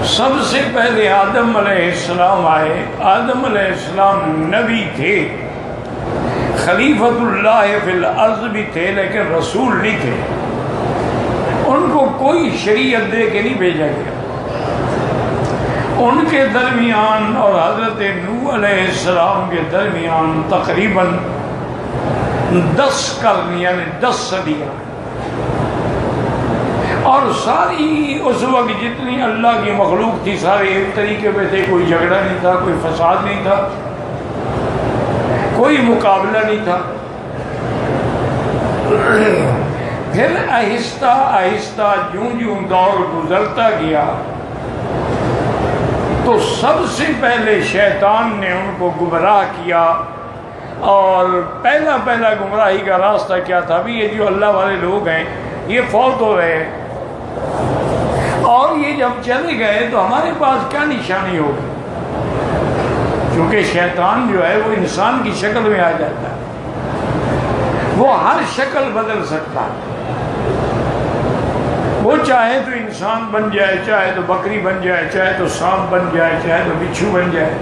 سب سے پہلے آدم علیہ السلام آئے. آدم علیہ السلام نبی تھے، خلیفۃ اللہ فی الارض بھی تھے، لیکن رسول نہیں تھے. ان کو کوئی شریعت دے کے نہیں بھیجا گیا. ان کے درمیان اور حضرت نوح علیہ السلام کے درمیان تقریباً 10 قرن یعنی 10 صدیاں. اور ساری اس وقت جتنی اللہ کی مخلوق تھی سارے ایک طریقے پہ تھے. کوئی جھگڑا نہیں تھا، کوئی فساد نہیں تھا، کوئی مقابلہ نہیں تھا. پھر آہستہ آہستہ جوں جوں دور گزرتا گیا تو سب سے پہلے شیطان نے ان کو گمراہ کیا. اور پہلا گمراہی کا راستہ کیا تھا؟ بھی یہ جو اللہ والے لوگ ہیں یہ فوت ہو رہے ہیں، اور یہ جب چلے گئے تو ہمارے پاس کیا نشانی ہوگی؟ کیونکہ شیطان جو ہے وہ انسان کی شکل میں آ جاتا ہے، وہ ہر شکل بدل سکتا ہے. وہ چاہے تو انسان بن جائے، چاہے تو بکری بن جائے، چاہے تو سانپ بن جائے، چاہے تو بچھو بن جائے.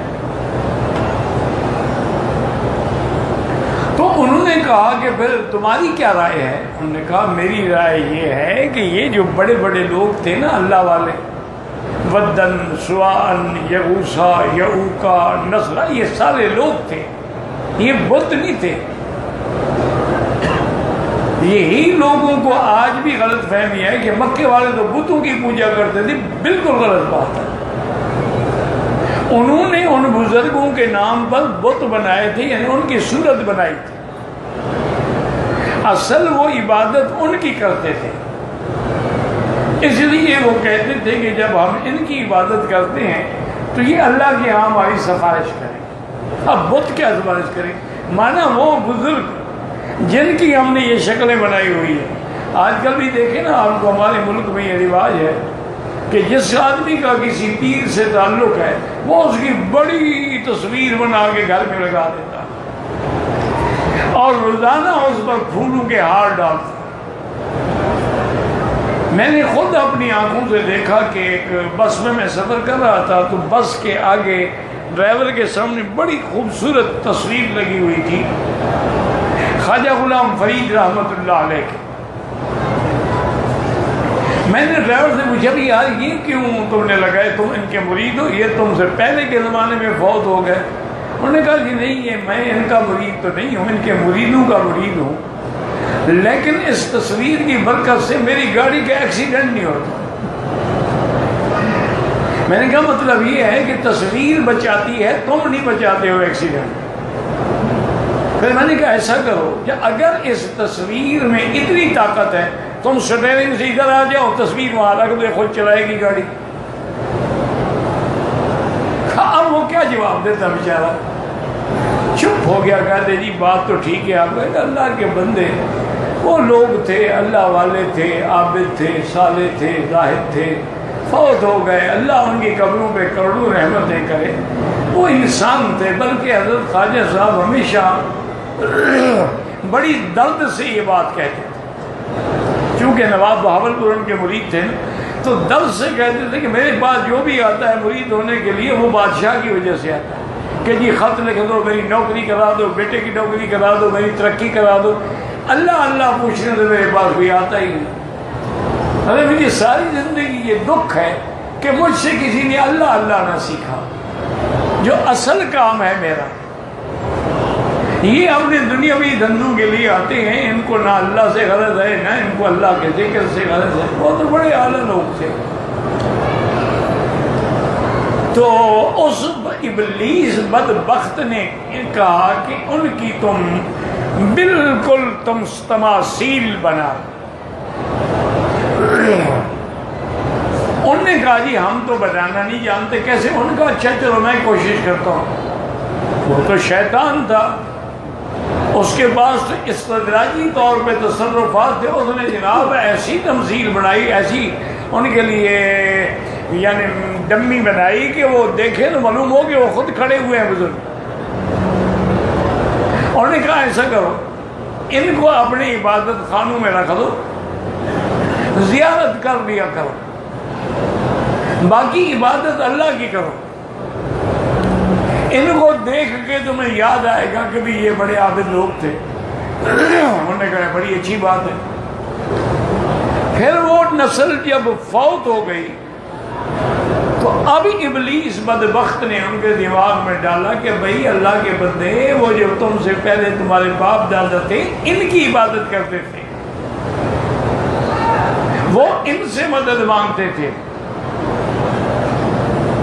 تو انہوں نے کہا کہ پھر تمہاری کیا رائے ہے؟ انہوں نے کہا میری رائے یہ ہے کہ یہ جو بڑے بڑے لوگ تھے نا اللہ والے، ودن، سواعن، یغوثا، یعوقا، نصرا، یہ سارے لوگ تھے، یہ بت نہیں تھے. یہی لوگوں کو آج بھی غلط فہمی ہے کہ مکے والے تو بتوں کی پوجا کرتے تھے. بالکل غلط بات ہے. انہوں نے ان بزرگوں کے نام پر بت بنائے تھے، یعنی ان کی صورت بنائی تھی. اصل وہ عبادت ان کی کرتے تھے. اس لیے وہ کہتے تھے کہ جب ہم ان کی عبادت کرتے ہیں تو یہ اللہ کے ہاں ہماری سفارش کریں. اب بت کیا سفارش کریں؟ مانا وہ بزرگ جن کی ہم نے یہ شکلیں بنائی ہوئی ہیں. آج کل بھی دیکھیں نا آپ کو، ہمارے ملک میں یہ رواج ہے کہ جس آدمی کا کسی پیر سے تعلق ہے وہ اس کی بڑی تصویر بنا کے گھر میں لگا دیتا اور روزانہ اس پر پھولوں کے ہار ڈالتا. میں نے خود اپنی آنکھوں سے دیکھا کہ ایک بس میں سفر کر رہا تھا تو بس کے آگے ڈرائیور کے سامنے بڑی خوبصورت تصویر لگی ہوئی تھی خواجہ غلام فرید رحمۃ اللہ علیہ کی. میں نے ڈرائیور سے پوچھا بھی یار یہ کیوں تم نے لگائے، تم ان کے مرید ہو؟ یہ تم سے پہلے کے زمانے میں فوت ہو گئے. انہوں نے کہا کہ نہیں، یہ میں ان کا مرید تو نہیں ہوں، ان کے مریدوں کا مرید ہوں، لیکن اس تصویر کی برکت سے میری گاڑی کا ایکسیڈنٹ نہیں ہوتا. میں نے کہا مطلب یہ ہے کہ تصویر بچاتی ہے، تم نہیں بچاتے ہو ایکسیڈنٹ. پھر میں نے کہا ایسا کرو کہ اگر اس تصویر میں اتنی طاقت ہے تم سٹیرنگ سے ادھر آ جاؤ، تصویر وہاں رکھ دو، خود چلائے گی گاڑی. اب وہ کیا جواب دیتا بیچارہ؟ چپ ہو گیا. کہتے جی بات تو ٹھیک ہے. آپ کہتے اللہ کے بندے وہ لوگ تھے، اللہ والے تھے، عابد تھے، صالح تھے، زاہد تھے، فوت ہو گئے، اللہ ان کی قبروں پہ کروڑوں رحمتیں کرے. وہ انسان تھے. بلکہ حضرت خواجہ صاحب ہمیشہ بڑی درد سے یہ بات کہتے تھے، چونکہ نواب بہاولپور ان کے مرید تھے تو درد سے کہتے تھے کہ میرے پاس جو بھی آتا ہے مرید ہونے کے لیے وہ بادشاہ کی وجہ سے آتا ہے کہ جی خط لکھ دو، میری نوکری کرا دو، بیٹے کی نوکری کرا دو، میری ترقی کرا دو. اللہ اللہ پوچھنے سے میرے پاس کوئی آتا ہی نہیں. ارے مجھے ساری زندگی یہ دکھ ہے کہ مجھ سے کسی نے اللہ اللہ نہ سیکھا، جو اصل کام ہے میرا. یہ اپنے دنیاوی دھندوں کے لیے آتے ہیں، ان کو نہ اللہ سے غرض ہے نہ ان کو اللہ کے ذکر سے غرض ہے. وہ تو بڑے اعلیٰ لوگ تھے. تو اس ابلیس بدبخت نے کہا کہ ان کی تم بالکل تماثیل بنا. انہوں نے کہا جی ہم تو بنانا نہیں جانتے. کیسے؟ ان کا اچھا چلو میں کوشش کرتا ہوں. وہ تو شیطان تھا، اس کے پاس تو استدراجی طور پہ تصرفات تھے. اس نے جناب ایسی تمثیل بنائی، ایسی ان کے لیے یعنی ڈمی بنائی کہ وہ دیکھے تو معلوم ہو کہ وہ خود کھڑے ہوئے ہیں بزرگ. انہوں نے کہا ایسا کرو، ان کو اپنے عبادت خانوں میں رکھ دو، زیارت کر لیا کرو. باقی عبادت اللہ کی کرو. ان کو دیکھ کے تمہیں یاد آئے گا کہ بھی یہ بڑے عابد لوگ تھے, انہوں نے کہا بڑی اچھی بات ہے. پھر وہ نسل جب فوت ہو گئی تو اب ابلیس بدبخت نے ان کے دماغ میں ڈالا کہ بھئی اللہ کے بندے, وہ جو تم سے پہلے تمہارے باپ دادا تھے ان کی عبادت کرتے تھے, وہ ان سے مدد مانگتے تھے,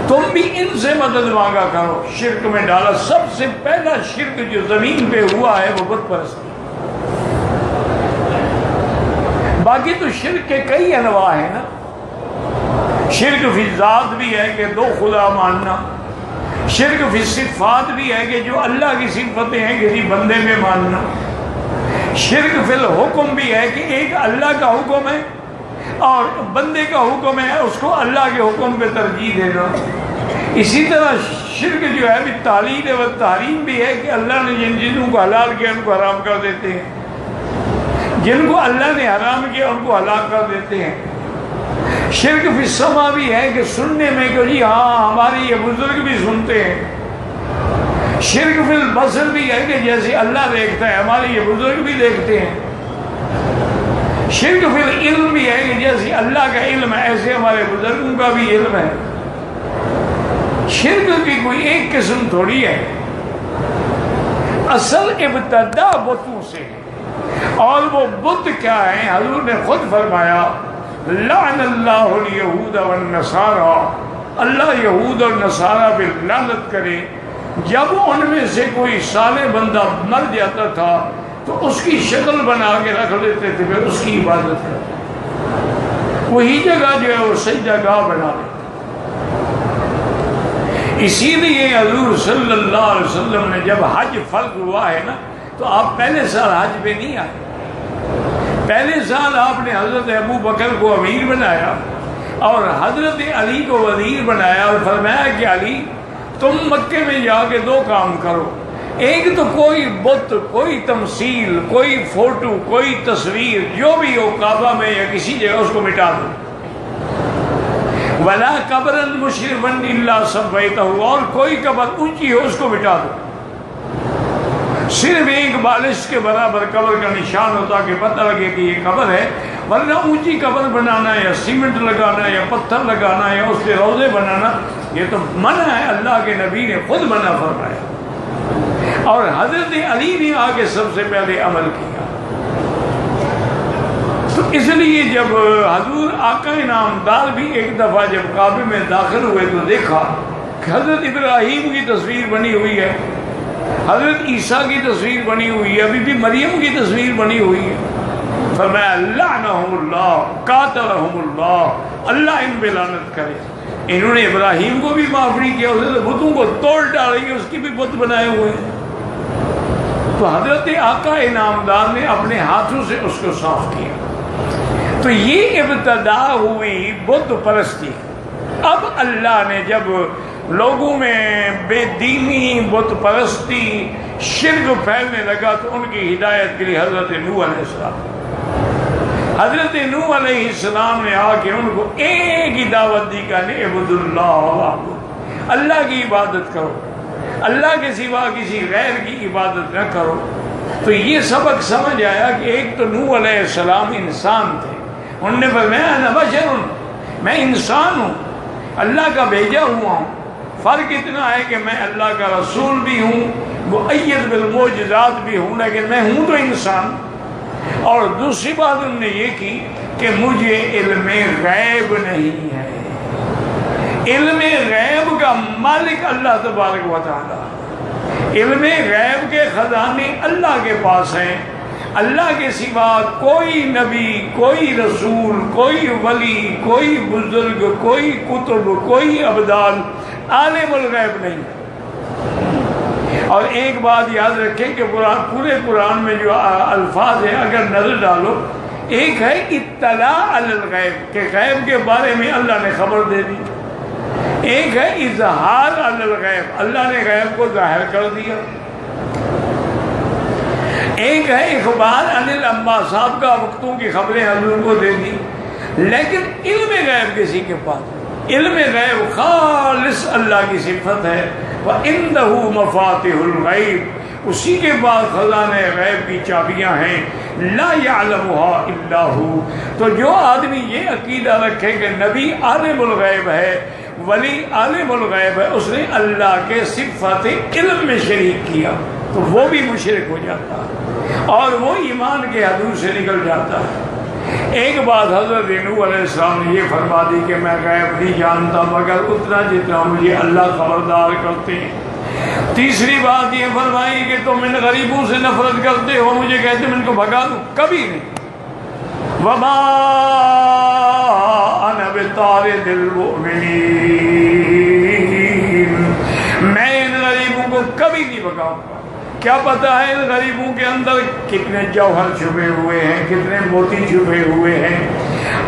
تم بھی ان سے مدد مانگا کرو. شرک میں ڈالا. سب سے پہلا شرک جو زمین پہ ہوا ہے وہ بت پرستی. باقی تو شرک کے کئی انواع ہیں نا. شرک فی ذات بھی ہے کہ دو خدا ماننا, شرک فی صفات بھی ہے کہ جو اللہ کی صفتیں ہیں کسی بندے میں ماننا, شرک فی الحکم بھی ہے کہ ایک اللہ کا حکم ہے اور بندے کا حکم ہے, اس کو اللہ کے حکم پہ ترجیح دینا. اسی طرح شرک جو ہے بھی تعلیل و تحریم بھی ہے کہ اللہ نے جن چیزوں کو حلال کیا ان کو حرام کر دیتے ہیں, جن کو اللہ نے حرام کیا ان کو حلال کر دیتے ہیں. شرک فی السمع بھی ہے کہ سننے میں کہ جی ہاں ہمارے یہ بزرگ بھی سنتے ہیں. شرک فی البصر بھی ہے کہ جیسے اللہ دیکھتا ہے ہمارے یہ بزرگ بھی دیکھتے ہیں. شرک فی العلم بھی ہے کہ جیسے اللہ کا علم ہے ایسے ہمارے بزرگوں کا بھی علم ہے. شرک کی کوئی ایک قسم تھوڑی ہے, اصل ابتدا بتوں سے ہے. اور وہ بت کیا ہیں؟ حضور نے خود فرمایا لعن اللہ الیہود والنصارى, اللہ یہود اور نصارہ پہ لعنت کرے. جب ان میں سے کوئی صالح بندہ مر جاتا تھا تو اس کی شکل بنا کے رکھ لیتے تھے, پھر اس کی عبادت کرتے. وہی جگہ جو ہے وہ سجدہ گاہ بنا لیتے. اسی لیے حضور صلی اللہ علیہ وسلم نے جب حج فرض ہوا ہے نا تو آپ پہلے سال حج پہ نہیں آئے. پہلے سال آپ نے حضرت ابو بکر کو امیر بنایا اور حضرت علی کو وزیر بنایا اور فرمایا کہ علی تم مکے میں جا کے دو کام کرو. ایک تو کوئی بت, کوئی تمثیل, کوئی فوٹو, کوئی تصویر جو بھی ہو کعبہ میں یا کسی جگہ اس کو مٹا دو. ولا قبرا مشرفا الا سویتہ, اور کوئی قبر اونچی ہو اس کو مٹا دو. صرف ایک بالش کے برابر قبر کا نشان ہوتا کہ پتہ لگے کہ یہ قبر ہے, ورنہ اونچی قبر بنانا یا سیمنٹ لگانا یا پتھر لگانا یا اس پہ روضے بنانا یہ تو منع ہے. اللہ کے نبی نے خود منع فرمایا اور حضرت علی نے آگے سب سے پہلے عمل کیا. تو اس لیے جب حضور آقا انعامدار بھی ایک دفعہ جب کعبے میں داخل ہوئے تو دیکھا کہ حضرت ابراہیم کی تصویر بنی ہوئی ہے, حضرت عیسیٰ کی تصویر بنی ہوئی ہے, ابھی بھی مریم کی تصویر بنی ہوئی ہے. فرمایا لعنہم اللہ قاتلہم اللہ, اللہ ان پہ لعنت کرے. انہوں نے ابراہیم کو بھی معاف نہیں کیا, اسے بتوں کو توڑ ڈالیں, اس کی بھی بت بنائے ہوئے ہیں. تو حضرت آقا انعامدار نے اپنے ہاتھوں سے اس کو صاف کیا. تو یہ ابتدا ہوئی بت پرستی. اب اللہ نے جب لوگوں میں بے دینی, بت پرستی, شرک پھیلنے لگا تو ان کی ہدایت کے لیے حضرت نوح علیہ السلام نے آ کے ان کو ایک ہی دعوت دی کہ اعبدوا اللہ, اللہ کی عبادت کرو, اللہ کے سوا کسی غیر کی عبادت نہ کرو. تو یہ سبق سمجھ آیا کہ ایک تو نوح علیہ السلام انسان تھے, انہوں نے فرمایا انا بشر, میں انسان ہوں, اللہ کا بھیجا ہوا ہوں. فرق اتنا ہے کہ میں اللہ کا رسول بھی ہوں, مؤید بالمعجزات بھی ہوں, لیکن میں ہوں تو انسان. اور دوسری بات انہوں نے یہ کی کہ مجھے علم غیب نہیں ہے. علم غیب کا مالک اللہ تبارک و تعالی, علم غیب کے خزانے اللہ کے پاس ہیں. اللہ کے سوا کوئی نبی, کوئی رسول, کوئی ولی, کوئی بزرگ, کوئی کتب, کوئی ابدال عالم الغیب نہیں. اور ایک بات یاد رکھیں کہ پورے قرآن میں جو الفاظ ہیں اگر نظر ڈالو, ایک ہے اطلاع علی الغیب کہ غیب کے بارے میں اللہ نے خبر دے دی, ایک ہے اظہار علی الغیب, اللہ نے غیب کو ظاہر کر دیا, ایک ہے اخبار عن الانباء, صاحب کا وقتوں کی خبریں حضور کو دے دی. لیکن علم غیب کسی کے پاس, علم غیب خالص اللہ کی صفت ہے. وَعِندَهُ مَفَاتِحُ الْغَيْبِ، اسی کے بعد خزانہ غیب کی چابیاں ہیں. لا يعلمها الا هو، تو جو آدمی یہ عقیدہ رکھے کہ نبی عالم الغیب ہے، ولی عالم الغیب ہے، اس نے اللہ کے صفت علم میں شریک کیا تو وہ بھی مشرک ہو جاتا ہے اور وہ ایمان کے حدود سے نکل جاتا ہے. ایک بات حضرت نوح علیہ السلام نے یہ فرما دی کہ میں غیب نہیں جانتا مگر اتنا جتنا مجھے اللہ خبردار کرتے ہیں. تیسری بات یہ فرمائی کہ تم ان غریبوں سے نفرت کرتے ہو، مجھے کہتے میں ان کو بھگا دوں، کبھی نہیں. وما انا بطارد المؤمنین، میں ان غریبوں کو کبھی نہیں بھگاؤں گا. کیا پتا ہے ان غریبوں کے اندر کتنے جوہر چھپے ہوئے ہیں، کتنے موتی چھپے ہوئے ہیں.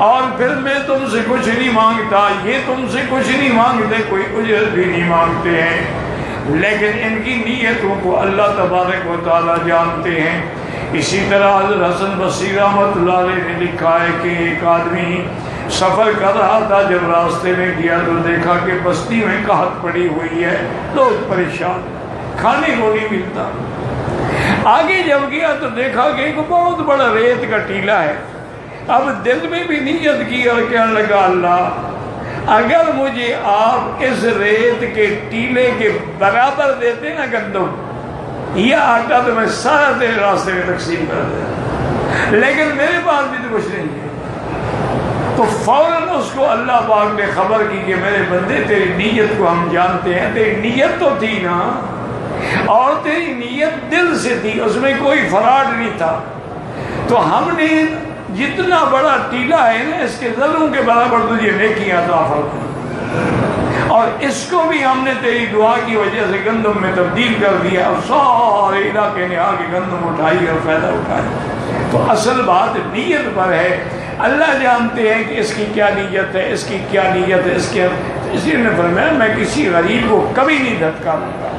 اور پھر میں تم سے کچھ نہیں مانگتا، یہ تم سے کچھ نہیں مانگتے، کوئی اجرت بھی نہیں مانگتے ہیں، لیکن ان کی نیتوں کو اللہ تبارک و تعالیٰ جانتے ہیں. اسی طرح حضرت حسن بصری رحمۃ اللہ علیہ نے لکھا ہے کہ ایک آدمی سفر کر رہا تھا، جب راستے میں گیا تو دیکھا کہ بستی میں قحط پڑی ہوئی ہے، لوگ پریشان، کھانے کو نہیں ملتا. آگے جب گیا تو دیکھا کہ ایک بہت بڑا ریت کا ٹیلہ ہے. اب دل میں بھی نیت کی اور کہنے لگا اللہ اگر مجھے آپ اس ریت کے ٹیلے کے برابر دیتے نا گندم یا آٹا تو میں سارا تیرے راستے میں تقسیم کر دیں، لیکن میرے پاس بھی تو کچھ نہیں ہے. تو فوراً اس کو اللہ پاک نے خبر کی کہ میرے بندے تیری نیت کو ہم جانتے ہیں، تیری نیت تو تھی نا، اور تیری نیت دل سے تھی، اس میں کوئی فراڈ نہیں تھا. تو ہم نے جتنا بڑا ٹیلہ ہے نا اس کے ذروں کے برابر تجھے نیکیاں عطا فرمائیں، اور اس کو بھی ہم نے تیری دعا کی وجہ سے گندم میں تبدیل کر دیا. اور سارے علاقے نے آ کے گندم اٹھائی اور فائدہ اٹھایا. تو اصل بات نیت پر ہے. اللہ جانتے ہیں کہ اس کی کیا نیت ہے، اس کی کیا نیت ہے، اس لیے نے فرمایا میں کسی غریب کو کبھی نہیں دھتکاروں گا.